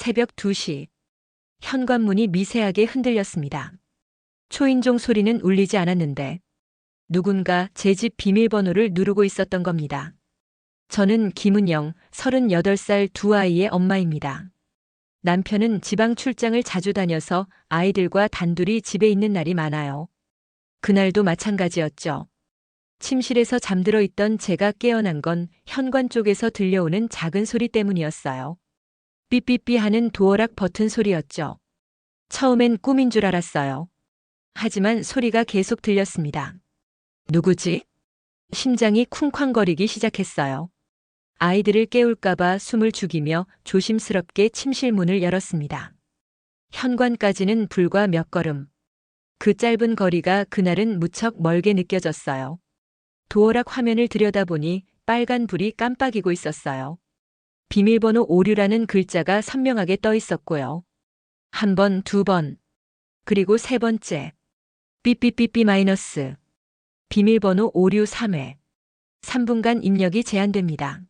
새벽 2시. 현관문이 미세하게 흔들렸습니다. 초인종 소리는 울리지 않았는데 누군가 제 집 비밀번호를 누르고 있었던 겁니다. 저는 김은영, 38살 두 아이의 엄마입니다. 남편은 지방 출장을 자주 다녀서 아이들과 단둘이 집에 있는 날이 많아요. 그날도 마찬가지였죠. 침실에서 잠들어 있던 제가 깨어난 건 현관 쪽에서 들려오는 작은 소리 때문이었어요. 삐삐삐 하는 도어락 버튼 소리였죠. 처음엔 꿈인 줄 알았어요. 하지만 소리가 계속 들렸습니다. 누구지? 심장이 쿵쾅거리기 시작했어요. 아이들을 깨울까봐 숨을 죽이며 조심스럽게 침실 문을 열었습니다. 현관까지는 불과 몇 걸음. 그 짧은 거리가 그날은 무척 멀게 느껴졌어요. 도어락 화면을 들여다보니 빨간 불이 깜빡이고 있었어요. 비밀번호 오류라는 글자가 선명하게 떠 있었고요. 한 번, 두 번, 그리고 세 번째. 삐삐삐삐 마이너스. 비밀번호 오류 3회. 3분간 입력이 제한됩니다.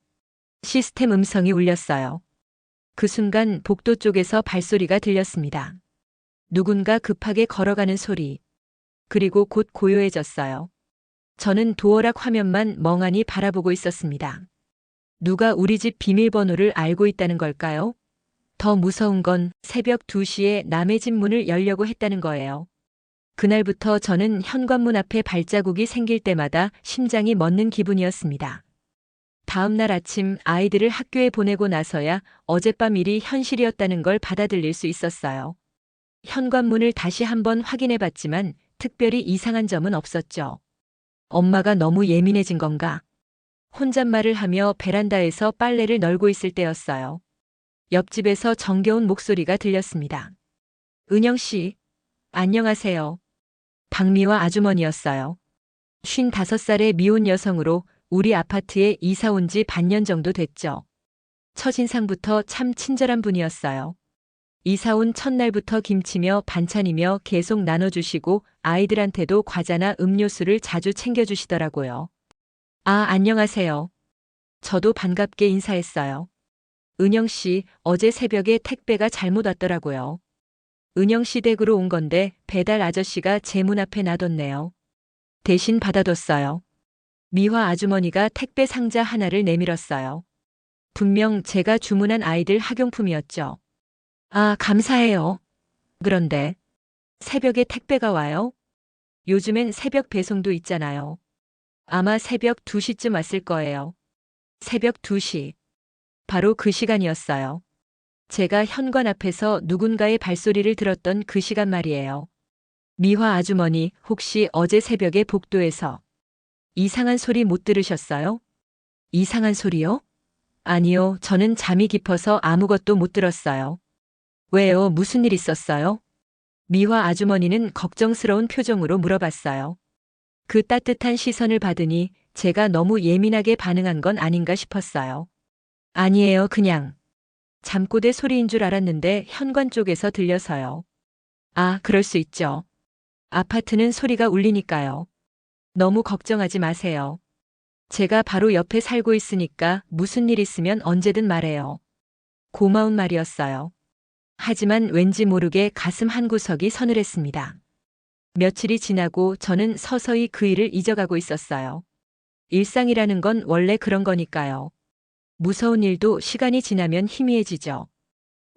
시스템 음성이 울렸어요. 그 순간 복도 쪽에서 발소리가 들렸습니다. 누군가 급하게 걸어가는 소리. 그리고 곧 고요해졌어요. 저는 도어락 화면만 멍하니 바라보고 있었습니다. 누가 우리 집 비밀번호를 알고 있다는 걸까요? 더 무서운 건 새벽 2시에 남의 집 문을 열려고 했다는 거예요. 그날부터 저는 현관문 앞에 발자국이 생길 때마다 심장이 멎는 기분이었습니다. 다음 날 아침 아이들을 학교에 보내고 나서야 어젯밤 일이 현실이었다는 걸 받아들일 수 있었어요. 현관문을 다시 한번 확인해 봤지만 특별히 이상한 점은 없었죠. 엄마가 너무 예민해진 건가? 혼잣말을 하며 베란다에서 빨래를 널고 있을 때였어요. 옆집에서 정겨운 목소리가 들렸습니다. 은영 씨, 안녕하세요. 박미화 아주머니였어요. 55살의 미혼 여성으로 우리 아파트에 이사 온 지 반년 정도 됐죠. 첫인상부터 참 친절한 분이었어요. 이사 온 첫날부터 김치며 반찬이며 계속 나눠주시고 아이들한테도 과자나 음료수를 자주 챙겨주시더라고요. 아, 안녕하세요. 저도 반갑게 인사했어요. 은영 씨, 어제 새벽에 택배가 잘못 왔더라고요. 은영 씨 댁으로 온 건데 배달 아저씨가 제 문 앞에 놔뒀네요. 대신 받아뒀어요. 미화 아주머니가 택배 상자 하나를 내밀었어요. 분명 제가 주문한 아이들 학용품이었죠. 아, 감사해요. 그런데 새벽에 택배가 와요? 요즘엔 새벽 배송도 있잖아요. 아마 새벽 2시쯤 왔을 거예요. 새벽 2시. 바로 그 시간이었어요. 제가 현관 앞에서 누군가의 발소리를 들었던 그 시간 말이에요. 미화 아주머니, 혹시 어제 새벽에 복도에서 이상한 소리 못 들으셨어요? 이상한 소리요? 아니요, 저는 잠이 깊어서 아무것도 못 들었어요. 왜요? 무슨 일 있었어요? 미화 아주머니는 걱정스러운 표정으로 물어봤어요. 그 따뜻한 시선을 받으니 제가 너무 예민하게 반응한 건 아닌가 싶었어요. 아니에요, 그냥. 잠꼬대 소리인 줄 알았는데 현관 쪽에서 들려서요. 아, 그럴 수 있죠. 아파트는 소리가 울리니까요. 너무 걱정하지 마세요. 제가 바로 옆에 살고 있으니까 무슨 일 있으면 언제든 말해요. 고마운 말이었어요. 하지만 왠지 모르게 가슴 한구석이 서늘했습니다. 며칠이 지나고 저는 서서히 그 일을 잊어가고 있었어요. 일상이라는 건 원래 그런 거니까요. 무서운 일도 시간이 지나면 희미해지죠.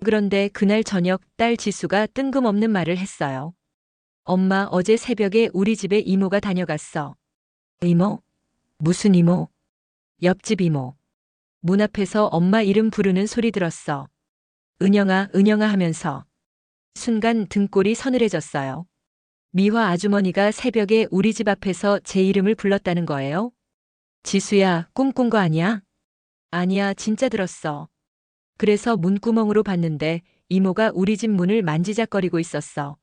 그런데 그날 저녁 딸 지수가 뜬금없는 말을 했어요. 엄마, 어제 새벽에 우리 집에 이모가 다녀갔어. 이모? 무슨 이모? 옆집 이모. 문 앞에서 엄마 이름 부르는 소리 들었어. 은영아, 은영아 하면서. 순간 등골이 서늘해졌어요. 미화 아주머니가 새벽에 우리 집 앞에서 제 이름을 불렀다는 거예요? 지수야, 꿈꾼 거 아니야? 아니야, 진짜 들었어. 그래서 문구멍으로 봤는데 이모가 우리 집 문을 만지작거리고 있었어.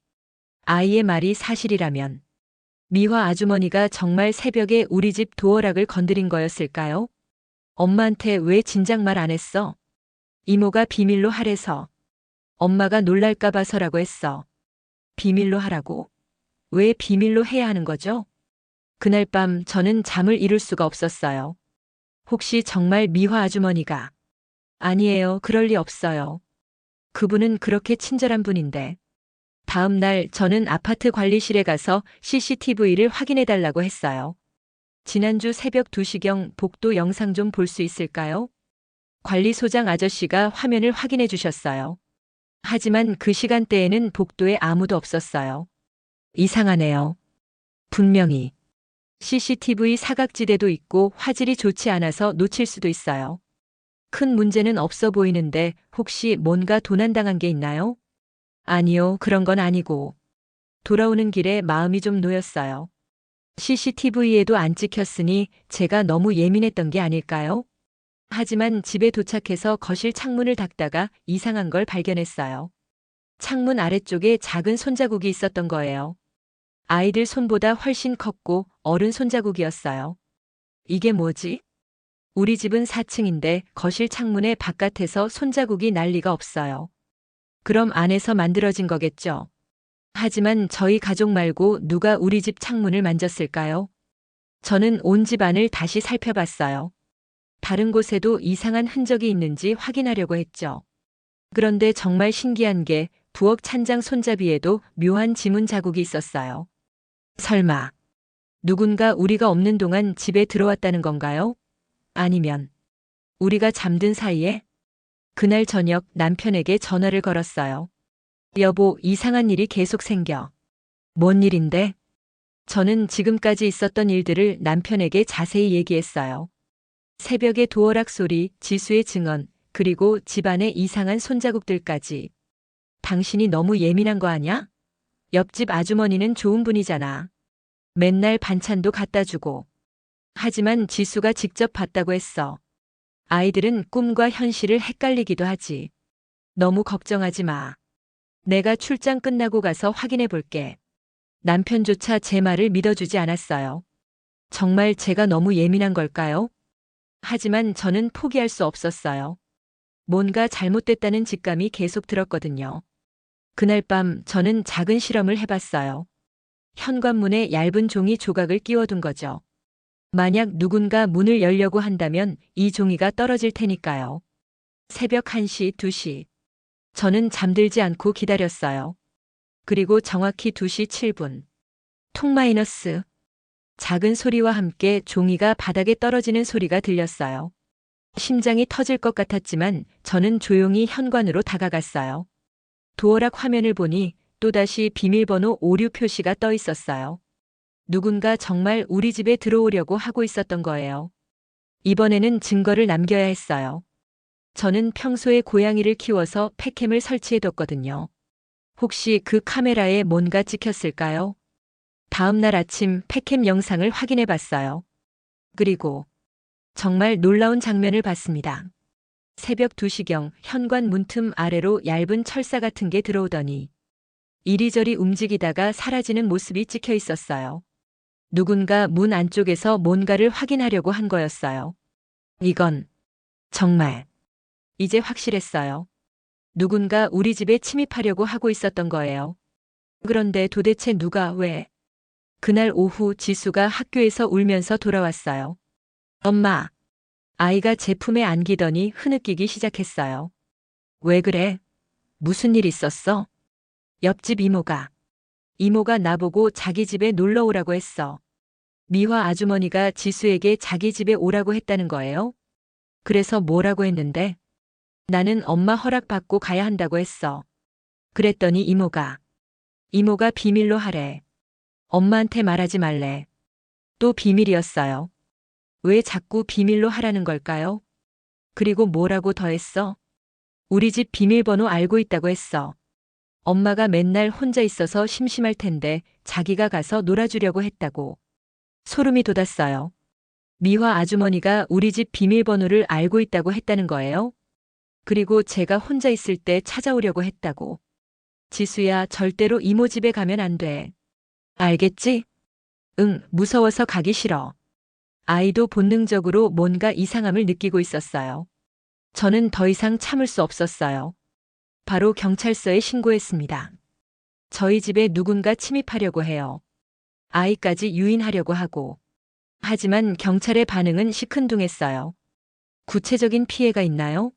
아이의 말이 사실이라면 미화 아주머니가 정말 새벽에 우리 집 도어락을 건드린 거였을까요? 엄마한테 왜 진작 말 안 했어? 이모가 비밀로 하래서. 엄마가 놀랄까 봐서라고 했어. 비밀로 하라고? 왜 비밀로 해야 하는 거죠? 그날 밤 저는 잠을 이룰 수가 없었어요. 혹시 정말 미화 아주머니가? 아니에요, 그럴 리 없어요. 그분은 그렇게 친절한 분인데. 다음 날 저는 아파트 관리실에 가서 CCTV를 확인해 달라고 했어요. 지난주 새벽 2시경 복도 영상 좀 볼 수 있을까요? 관리소장 아저씨가 화면을 확인해 주셨어요. 하지만 그 시간대에는 복도에 아무도 없었어요. 이상하네요. 분명히 CCTV 사각지대도 있고 화질이 좋지 않아서 놓칠 수도 있어요. 큰 문제는 없어 보이는데 혹시 뭔가 도난당한 게 있나요? 아니요, 그런 건 아니고. 돌아오는 길에 마음이 좀 놓였어요. CCTV에도 안 찍혔으니 제가 너무 예민했던 게 아닐까요? 하지만 집에 도착해서 거실 창문을 닫다가 이상한 걸 발견했어요. 창문 아래쪽에 작은 손자국이 있었던 거예요. 아이들 손보다 훨씬 컸고 어른 손자국이었어요. 이게 뭐지? 우리 집은 4층인데 거실 창문의 바깥에서 손자국이 날 리가 없어요. 그럼 안에서 만들어진 거겠죠? 하지만 저희 가족 말고 누가 우리 집 창문을 만졌을까요? 저는 온 집 안을 다시 살펴봤어요. 다른 곳에도 이상한 흔적이 있는지 확인하려고 했죠. 그런데 정말 신기한 게 부엌 찬장 손잡이에도 묘한 지문 자국이 있었어요. 설마 누군가 우리가 없는 동안 집에 들어왔다는 건가요? 아니면 우리가 잠든 사이에? 그날 저녁 남편에게 전화를 걸었어요. 여보, 이상한 일이 계속 생겨. 뭔 일인데? 저는 지금까지 있었던 일들을 남편에게 자세히 얘기했어요. 새벽의 도어락 소리, 지수의 증언, 그리고 집안의 이상한 손자국들까지. 당신이 너무 예민한 거 아냐? 옆집 아주머니는 좋은 분이잖아. 맨날 반찬도 갖다 주고. 하지만 지수가 직접 봤다고 했어. 아이들은 꿈과 현실을 헷갈리기도 하지. 너무 걱정하지 마. 내가 출장 끝나고 가서 확인해 볼게. 남편조차 제 말을 믿어주지 않았어요. 정말 제가 너무 예민한 걸까요? 하지만 저는 포기할 수 없었어요. 뭔가 잘못됐다는 직감이 계속 들었거든요. 그날 밤 저는 작은 실험을 해봤어요. 현관문에 얇은 종이 조각을 끼워둔 거죠. 만약 누군가 문을 열려고 한다면 이 종이가 떨어질 테니까요. 새벽 1시, 2시. 저는 잠들지 않고 기다렸어요. 그리고 정확히 2시 7분. 통 마이너스. 작은 소리와 함께 종이가 바닥에 떨어지는 소리가 들렸어요. 심장이 터질 것 같았지만 저는 조용히 현관으로 다가갔어요. 도어락 화면을 보니 또다시 비밀번호 오류 표시가 떠 있었어요. 누군가 정말 우리 집에 들어오려고 하고 있었던 거예요. 이번에는 증거를 남겨야 했어요. 저는 평소에 고양이를 키워서 팩캠을 설치해뒀거든요. 혹시 그 카메라에 뭔가 찍혔을까요? 다음 날 아침 팩캠 영상을 확인해 봤어요. 그리고 정말 놀라운 장면을 봤습니다. 새벽 2시경 현관 문틈 아래로 얇은 철사 같은 게 들어오더니 이리저리 움직이다가 사라지는 모습이 찍혀 있었어요. 누군가 문 안쪽에서 뭔가를 확인하려고 한 거였어요. 이건 정말 이제 확실했어요. 누군가 우리 집에 침입하려고 하고 있었던 거예요. 그런데 도대체 누가 왜? 그날 오후 지수가 학교에서 울면서 돌아왔어요. 엄마, 아이가 제 품에 안기더니 흐느끼기 시작했어요. 왜 그래? 무슨 일 있었어? 옆집 이모가 나보고 자기 집에 놀러 오라고 했어. 미화 아주머니가 지수에게 자기 집에 오라고 했다는 거예요? 그래서 뭐라고 했는데? 나는 엄마 허락받고 가야 한다고 했어. 그랬더니 이모가 비밀로 하래. 엄마한테 말하지 말래. 또 비밀이었어요. 왜 자꾸 비밀로 하라는 걸까요? 그리고 뭐라고 더 했어? 우리 집 비밀번호 알고 있다고 했어. 엄마가 맨날 혼자 있어서 심심할 텐데 자기가 가서 놀아주려고 했다고. 소름이 돋았어요. 미화 아주머니가 우리 집 비밀번호를 알고 있다고 했다는 거예요? 그리고 제가 혼자 있을 때 찾아오려고 했다고. 지수야, 절대로 이모 집에 가면 안 돼. 알겠지? 응, 무서워서 가기 싫어. 아이도 본능적으로 뭔가 이상함을 느끼고 있었어요. 저는 더 이상 참을 수 없었어요. 바로 경찰서에 신고했습니다. 저희 집에 누군가 침입하려고 해요. 아이까지 유인하려고 하고. 하지만 경찰의 반응은 시큰둥했어요. 구체적인 피해가 있나요?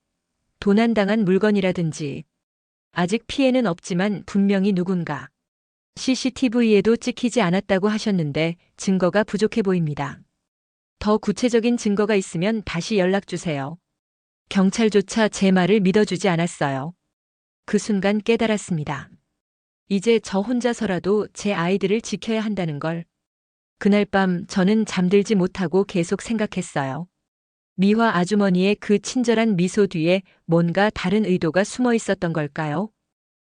도난당한 물건이라든지 아직 피해는 없지만 분명히 누군가 CCTV에도 찍히지 않았다고 하셨는데 증거가 부족해 보입니다. 더 구체적인 증거가 있으면 다시 연락 주세요. 경찰조차 제 말을 믿어주지 않았어요. 그 순간 깨달았습니다. 이제 저 혼자서라도 제 아이들을 지켜야 한다는 걸. 그날 밤 저는 잠들지 못하고 계속 생각했어요. 미화 아주머니의 그 친절한 미소 뒤에 뭔가 다른 의도가 숨어 있었던 걸까요?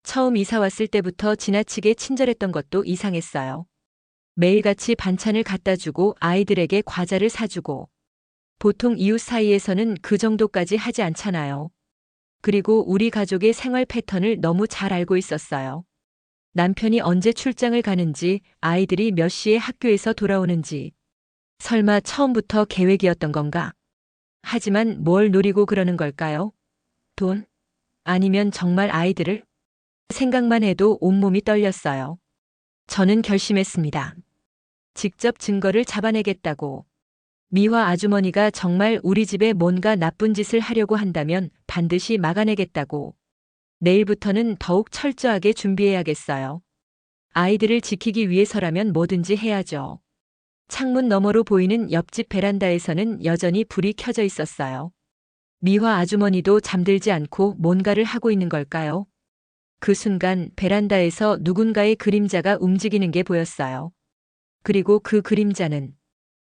처음 이사 왔을 때부터 지나치게 친절했던 것도 이상했어요. 매일같이 반찬을 갖다 주고 아이들에게 과자를 사주고. 보통 이웃 사이에서는 그 정도까지 하지 않잖아요. 그리고 우리 가족의 생활 패턴을 너무 잘 알고 있었어요. 남편이 언제 출장을 가는지, 아이들이 몇 시에 학교에서 돌아오는지. 설마 처음부터 계획이었던 건가? 하지만 뭘 노리고 그러는 걸까요? 돈? 아니면 정말 아이들을? 생각만 해도 온몸이 떨렸어요. 저는 결심했습니다. 직접 증거를 잡아내겠다고. 미화 아주머니가 정말 우리 집에 뭔가 나쁜 짓을 하려고 한다면 반드시 막아내겠다고. 내일부터는 더욱 철저하게 준비해야겠어요. 아이들을 지키기 위해서라면 뭐든지 해야죠. 창문 너머로 보이는 옆집 베란다에서는 여전히 불이 켜져 있었어요. 미화 아주머니도 잠들지 않고 뭔가를 하고 있는 걸까요? 그 순간 베란다에서 누군가의 그림자가 움직이는 게 보였어요. 그리고 그 그림자는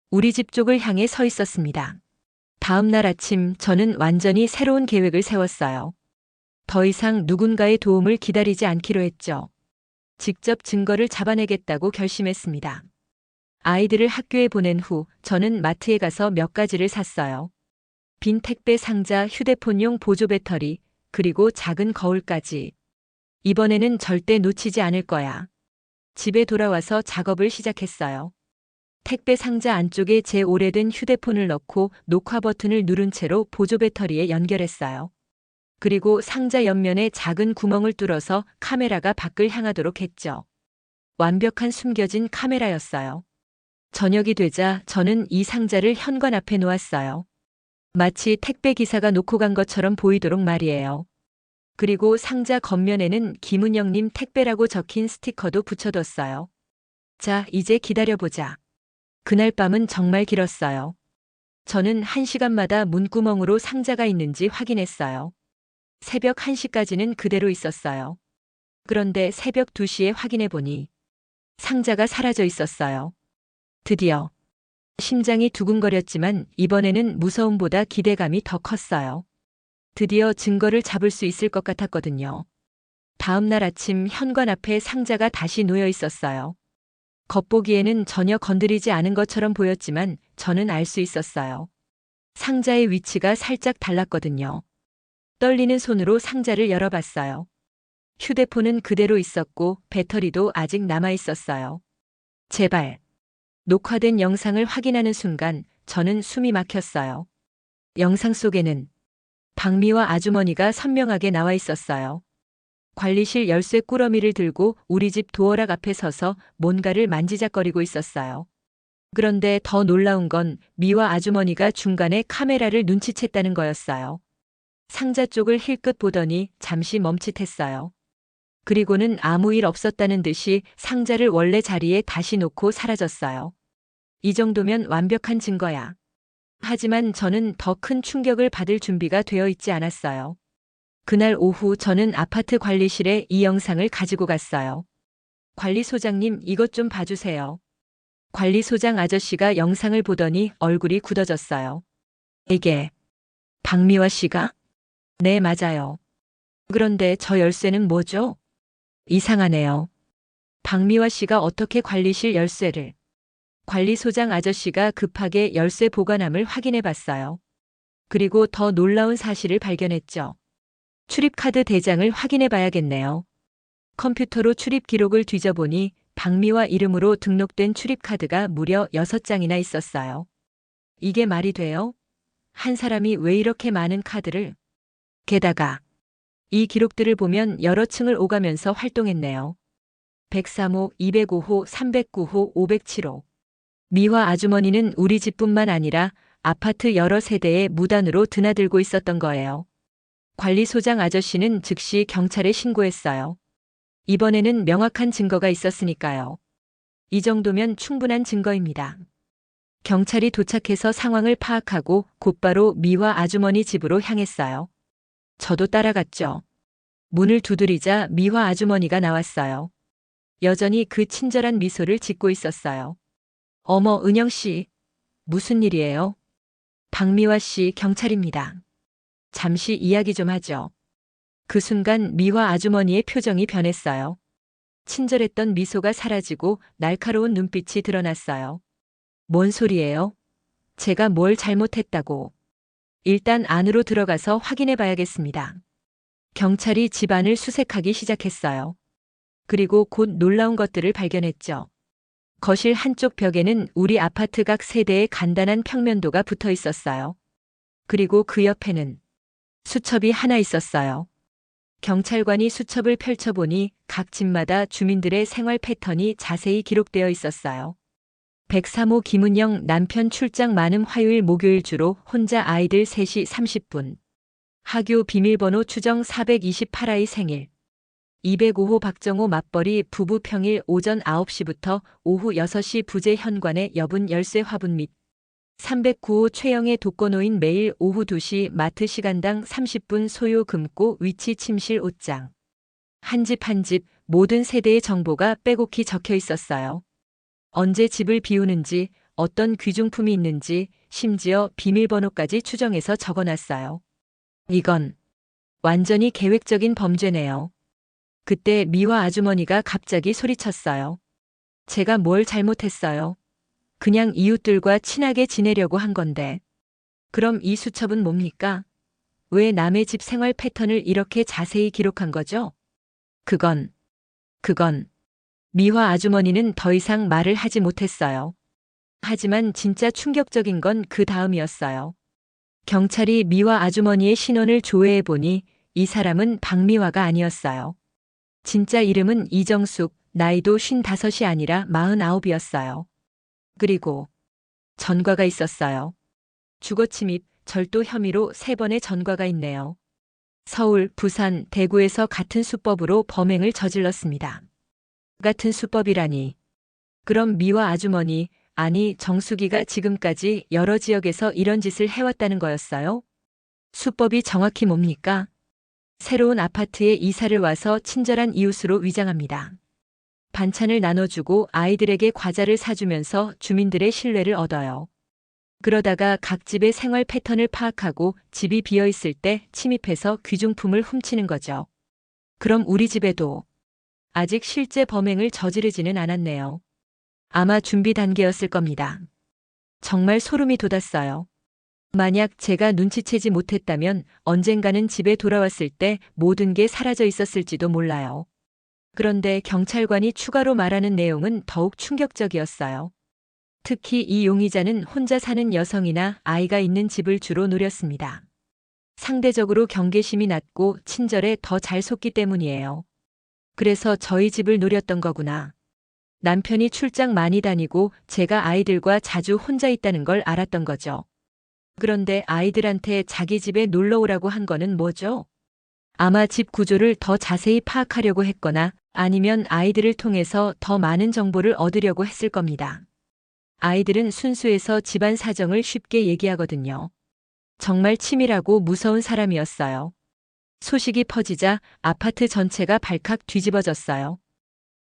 우리 집 쪽을 향해 서 있었습니다. 다음 날 아침 저는 완전히 새로운 계획을 세웠어요. 더 이상 누군가의 도움을 기다리지 않기로 했죠. 직접 증거를 잡아내겠다고 결심했습니다. 아이들을 학교에 보낸 후 저는 마트에 가서 몇 가지를 샀어요. 빈 택배 상자, 휴대폰용 보조 배터리, 그리고 작은 거울까지. 이번에는 절대 놓치지 않을 거야. 집에 돌아와서 작업을 시작했어요. 택배 상자 안쪽에 제 오래된 휴대폰을 넣고 녹화 버튼을 누른 채로 보조 배터리에 연결했어요. 그리고 상자 옆면에 작은 구멍을 뚫어서 카메라가 밖을 향하도록 했죠. 완벽한 숨겨진 카메라였어요. 저녁이 되자 저는 이 상자를 현관 앞에 놓았어요. 마치 택배 기사가 놓고 간 것처럼 보이도록 말이에요. 그리고 상자 겉면에는 김은영님 택배라고 적힌 스티커도 붙여뒀어요. 자, 이제 기다려보자. 그날 밤은 정말 길었어요. 저는 1시간마다 문구멍으로 상자가 있는지 확인했어요. 새벽 1시까지는 그대로 있었어요. 그런데 새벽 2시에 확인해보니 상자가 사라져 있었어요. 드디어. 심장이 두근거렸지만 이번에는 무서움보다 기대감이 더 컸어요. 드디어 증거를 잡을 수 있을 것 같았거든요. 다음 날 아침 현관 앞에 상자가 다시 놓여 있었어요. 겉보기에는 전혀 건드리지 않은 것처럼 보였지만 저는 알 수 있었어요. 상자의 위치가 살짝 달랐거든요. 떨리는 손으로 상자를 열어봤어요. 휴대폰은 그대로 있었고 배터리도 아직 남아 있었어요. 제발. 녹화된 영상을 확인하는 순간 저는 숨이 막혔어요. 영상 속에는 박미화 아주머니가 선명하게 나와 있었어요. 관리실 열쇠 꾸러미를 들고 우리 집 도어락 앞에 서서 뭔가를 만지작거리고 있었어요. 그런데 더 놀라운 건 미화 아주머니가 중간에 카메라를 눈치챘다는 거였어요. 상자 쪽을 힐끗 보더니 잠시 멈칫했어요. 그리고는 아무 일 없었다는 듯이 상자를 원래 자리에 다시 놓고 사라졌어요. 이 정도면 완벽한 증거야. 하지만 저는 더 큰 충격을 받을 준비가 되어 있지 않았어요. 그날 오후 저는 아파트 관리실에 이 영상을 가지고 갔어요. 관리소장님, 이것 좀 봐주세요. 관리소장 아저씨가 영상을 보더니 얼굴이 굳어졌어요. 이게 박미화 씨가? 네, 맞아요. 그런데 저 열쇠는 뭐죠? 이상하네요. 박미화 씨가 어떻게 관리실 열쇠를? 관리소장 아저씨가 급하게 열쇠 보관함을 확인해 봤어요. 그리고 더 놀라운 사실을 발견했죠. 출입카드 대장을 확인해 봐야겠네요. 컴퓨터로 출입 기록을 뒤져보니 박미화 이름으로 등록된 출입카드가 무려 6장이나 있었어요. 이게 말이 돼요? 한 사람이 왜 이렇게 많은 카드를? 게다가 이 기록들을 보면 여러 층을 오가면서 활동했네요. 103호, 205호, 309호, 507호. 미화 아주머니는 우리 집뿐만 아니라 아파트 여러 세대에 무단으로 드나들고 있었던 거예요. 관리소장 아저씨는 즉시 경찰에 신고했어요. 이번에는 명확한 증거가 있었으니까요. 이 정도면 충분한 증거입니다. 경찰이 도착해서 상황을 파악하고 곧바로 미화 아주머니 집으로 향했어요. 저도 따라갔죠. 문을 두드리자 미화 아주머니가 나왔어요. 여전히 그 친절한 미소를 짓고 있었어요. 어머, 은영 씨. 무슨 일이에요? 박미화 씨, 경찰입니다. 잠시 이야기 좀 하죠. 그 순간 미화 아주머니의 표정이 변했어요. 친절했던 미소가 사라지고 날카로운 눈빛이 드러났어요. 뭔 소리예요? 제가 뭘 잘못했다고. 일단 안으로 들어가서 확인해 봐야겠습니다. 경찰이 집안을 수색하기 시작했어요. 그리고 곧 놀라운 것들을 발견했죠. 거실 한쪽 벽에는 우리 아파트 각 세대의 간단한 평면도가 붙어 있었어요. 그리고 그 옆에는 수첩이 하나 있었어요. 경찰관이 수첩을 펼쳐보니 각 집마다 주민들의 생활 패턴이 자세히 기록되어 있었어요. 103호 김은영 남편 출장 많음 화요일 목요일 주로 혼자 아이들 3시 30분. 하교 비밀번호 추정 428아이 생일. 205호 박정호 맞벌이 부부 평일 오전 9시부터 오후 6시 부재 현관의 여분 열쇠 화분 및 309호 최영의 독거노인 매일 오후 2시 마트 시간당 30분 소요 금고 위치 침실 옷장. 한 집 한 집 모든 세대의 정보가 빼곡히 적혀 있었어요. 언제 집을 비우는지, 어떤 귀중품이 있는지, 심지어 비밀번호까지 추정해서 적어놨어요. 이건 완전히 계획적인 범죄네요. 그때 미화 아주머니가 갑자기 소리쳤어요. 제가 뭘 잘못했어요? 그냥 이웃들과 친하게 지내려고 한 건데. 그럼 이 수첩은 뭡니까? 왜 남의 집 생활 패턴을 이렇게 자세히 기록한 거죠? 그건 미화 아주머니는 더 이상 말을 하지 못했어요. 하지만 진짜 충격적인 건 그 다음이었어요. 경찰이 미화 아주머니의 신원을 조회해 보니 이 사람은 박미화가 아니었어요. 진짜 이름은 이정숙, 나이도 55이 아니라 49이었어요. 그리고 전과가 있었어요. 주거침입, 절도 혐의로 3번의 전과가 있네요. 서울, 부산, 대구에서 같은 수법으로 범행을 저질렀습니다. 같은 수법이라니. 그럼 미화 아주머니, 아니 정숙이가 지금까지 여러 지역에서 이런 짓을 해왔다는 거였어요? 수법이 정확히 뭡니까? 새로운 아파트에 이사를 와서 친절한 이웃으로 위장합니다. 반찬을 나눠주고 아이들에게 과자를 사주면서 주민들의 신뢰를 얻어요. 그러다가 각 집의 생활 패턴을 파악하고 집이 비어있을 때 침입해서 귀중품을 훔치는 거죠. 그럼 우리 집에도 아직 실제 범행을 저지르지는 않았네요. 아마 준비 단계였을 겁니다. 정말 소름이 돋았어요. 만약 제가 눈치채지 못했다면 언젠가는 집에 돌아왔을 때 모든 게 사라져 있었을지도 몰라요. 그런데 경찰관이 추가로 말하는 내용은 더욱 충격적이었어요. 특히 이 용의자는 혼자 사는 여성이나 아이가 있는 집을 주로 노렸습니다. 상대적으로 경계심이 낮고 친절에 더 잘 속기 때문이에요. 그래서 저희 집을 노렸던 거구나. 남편이 출장 많이 다니고 제가 아이들과 자주 혼자 있다는 걸 알았던 거죠. 그런데 아이들한테 자기 집에 놀러 오라고 한 거는 뭐죠? 아마 집 구조를 더 자세히 파악하려고 했거나 아니면 아이들을 통해서 더 많은 정보를 얻으려고 했을 겁니다. 아이들은 순수해서 집안 사정을 쉽게 얘기하거든요. 정말 치밀하고 무서운 사람이었어요. 소식이 퍼지자 아파트 전체가 발칵 뒤집어졌어요.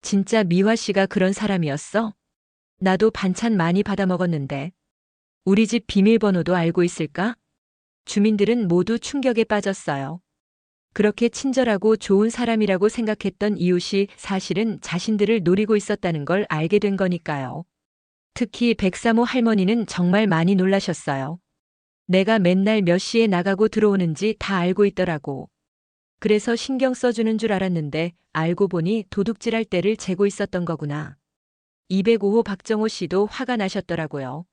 진짜 미화 씨가 그런 사람이었어? 나도 반찬 많이 받아 먹었는데. 우리 집 비밀번호도 알고 있을까? 주민들은 모두 충격에 빠졌어요. 그렇게 친절하고 좋은 사람이라고 생각했던 이웃이 사실은 자신들을 노리고 있었다는 걸 알게 된 거니까요. 특히 103호 할머니는 정말 많이 놀라셨어요. 내가 맨날 몇 시에 나가고 들어오는지 다 알고 있더라고. 그래서 신경 써주는 줄 알았는데 알고 보니 도둑질할 때를 재고 있었던 거구나. 205호 박정호 씨도 화가 나셨더라고요.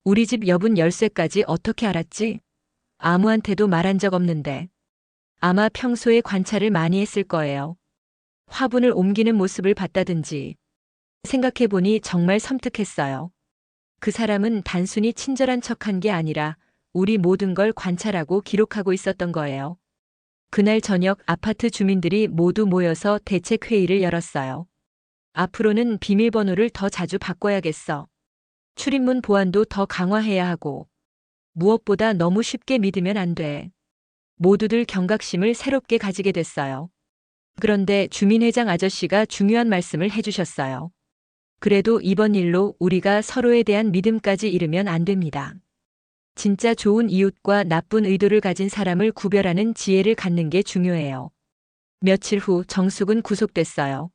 우리 집 여분 열쇠까지 어떻게 알았지? 아무한테도 말한 적 없는데. 아마 평소에 관찰을 많이 했을 거예요. 화분을 옮기는 모습을 봤다든지. 생각해보니 정말 섬뜩했어요. 그 사람은 단순히 친절한 척한 게 아니라 우리 모든 걸 관찰하고 기록하고 있었던 거예요. 그날 저녁 아파트 주민들이 모두 모여서 대책회의를 열었어요. 앞으로는 비밀번호를 더 자주 바꿔야겠어. 출입문 보안도 더 강화해야 하고, 무엇보다 너무 쉽게 믿으면 안 돼. 모두들 경각심을 새롭게 가지게 됐어요. 그런데 주민회장 아저씨가 중요한 말씀을 해주셨어요. 그래도 이번 일로 우리가 서로에 대한 믿음까지 잃으면 안 됩니다. 진짜 좋은 이웃과 나쁜 의도를 가진 사람을 구별하는 지혜를 갖는 게 중요해요. 며칠 후 정숙은 구속됐어요.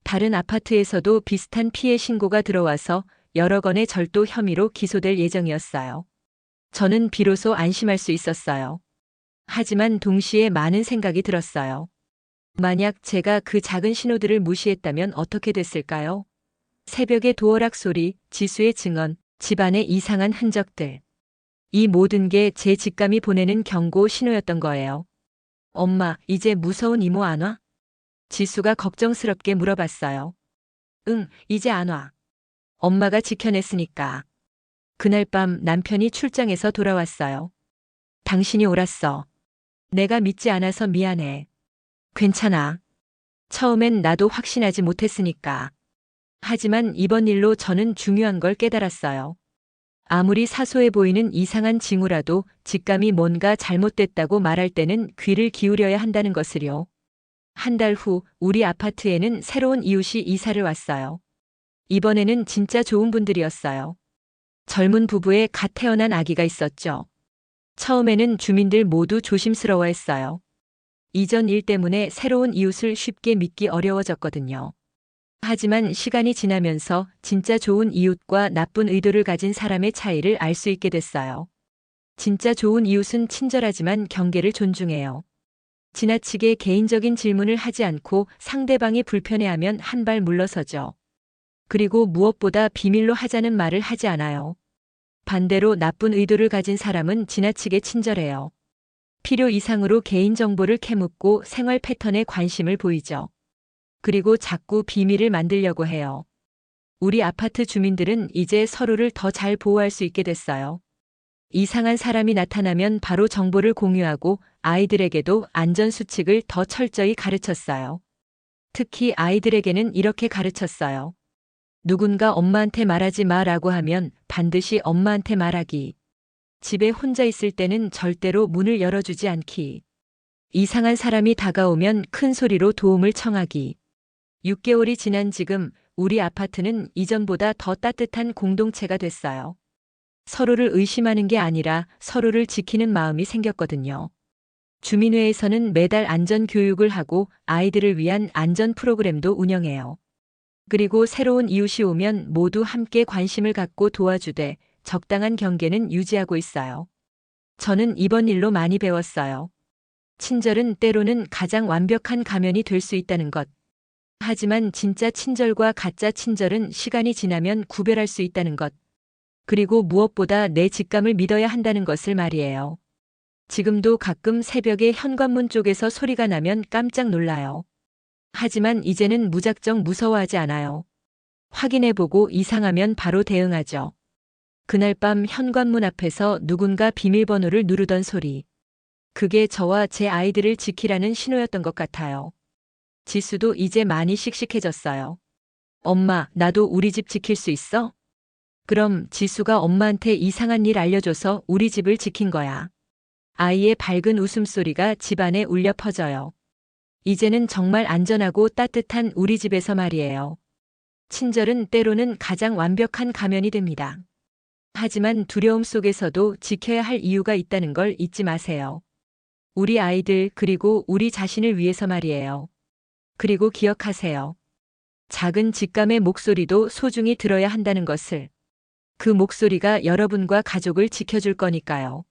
다른 아파트에서도 비슷한 피해 신고가 들어와서 여러 건의 절도 혐의로 기소될 예정이었어요. 저는 비로소 안심할 수 있었어요. 하지만 동시에 많은 생각이 들었어요. 만약 제가 그 작은 신호들을 무시했다면 어떻게 됐을까요? 새벽의 도어락 소리, 지수의 증언, 집안의 이상한 흔적들. 이 모든 게 제 직감이 보내는 경고 신호였던 거예요. 엄마, 이제 무서운 이모 안 와? 지수가 걱정스럽게 물어봤어요. 응, 이제 안 와. 엄마가 지켜냈으니까. 그날 밤 남편이 출장해서 돌아왔어요. 당신이 옳았어. 내가 믿지 않아서 미안해. 괜찮아. 처음엔 나도 확신하지 못했으니까. 하지만 이번 일로 저는 중요한 걸 깨달았어요. 아무리 사소해 보이는 이상한 징후라도 직감이 뭔가 잘못됐다고 말할 때는 귀를 기울여야 한다는 것을요. 한 달 후 우리 아파트에는 새로운 이웃이 이사를 왔어요. 이번에는 진짜 좋은 분들이었어요. 젊은 부부의 갓 태어난 아기가 있었죠. 처음에는 주민들 모두 조심스러워했어요. 이전 일 때문에 새로운 이웃을 쉽게 믿기 어려워졌거든요. 하지만 시간이 지나면서 진짜 좋은 이웃과 나쁜 의도를 가진 사람의 차이를 알 수 있게 됐어요. 진짜 좋은 이웃은 친절하지만 경계를 존중해요. 지나치게 개인적인 질문을 하지 않고 상대방이 불편해하면 한 발 물러서죠. 그리고 무엇보다 비밀로 하자는 말을 하지 않아요. 반대로 나쁜 의도를 가진 사람은 지나치게 친절해요. 필요 이상으로 개인정보를 캐묻고 생활 패턴에 관심을 보이죠. 그리고 자꾸 비밀을 만들려고 해요. 우리 아파트 주민들은 이제 서로를 더 잘 보호할 수 있게 됐어요. 이상한 사람이 나타나면 바로 정보를 공유하고 아이들에게도 안전수칙을 더 철저히 가르쳤어요. 특히 아이들에게는 이렇게 가르쳤어요. 누군가 엄마한테 말하지 마라고 하면 반드시 엄마한테 말하기. 집에 혼자 있을 때는 절대로 문을 열어주지 않기. 이상한 사람이 다가오면 큰 소리로 도움을 청하기. 6개월이 지난 지금 우리 아파트는 이전보다 더 따뜻한 공동체가 됐어요. 서로를 의심하는 게 아니라 서로를 지키는 마음이 생겼거든요. 주민회에서는 매달 안전 교육을 하고 아이들을 위한 안전 프로그램도 운영해요. 그리고 새로운 이웃이 오면 모두 함께 관심을 갖고 도와주되 적당한 경계는 유지하고 있어요. 저는 이번 일로 많이 배웠어요. 친절은 때로는 가장 완벽한 가면이 될 수 있다는 것. 하지만 진짜 친절과 가짜 친절은 시간이 지나면 구별할 수 있다는 것. 그리고 무엇보다 내 직감을 믿어야 한다는 것을 말이에요. 지금도 가끔 새벽에 현관문 쪽에서 소리가 나면 깜짝 놀라요. 하지만 이제는 무작정 무서워하지 않아요. 확인해보고 이상하면 바로 대응하죠. 그날 밤 현관문 앞에서 누군가 비밀번호를 누르던 소리. 그게 저와 제 아이들을 지키라는 신호였던 것 같아요. 지수도 이제 많이 씩씩해졌어요. 엄마, 나도 우리 집 지킬 수 있어? 그럼 지수가 엄마한테 이상한 일 알려줘서 우리 집을 지킨 거야. 아이의 밝은 웃음소리가 집안에 울려 퍼져요. 이제는 정말 안전하고 따뜻한 우리 집에서 말이에요. 친절은 때로는 가장 완벽한 가면이 됩니다. 하지만 두려움 속에서도 지켜야 할 이유가 있다는 걸 잊지 마세요. 우리 아이들 그리고 우리 자신을 위해서 말이에요. 그리고 기억하세요. 작은 직감의 목소리도 소중히 들어야 한다는 것을. 그 목소리가 여러분과 가족을 지켜줄 거니까요.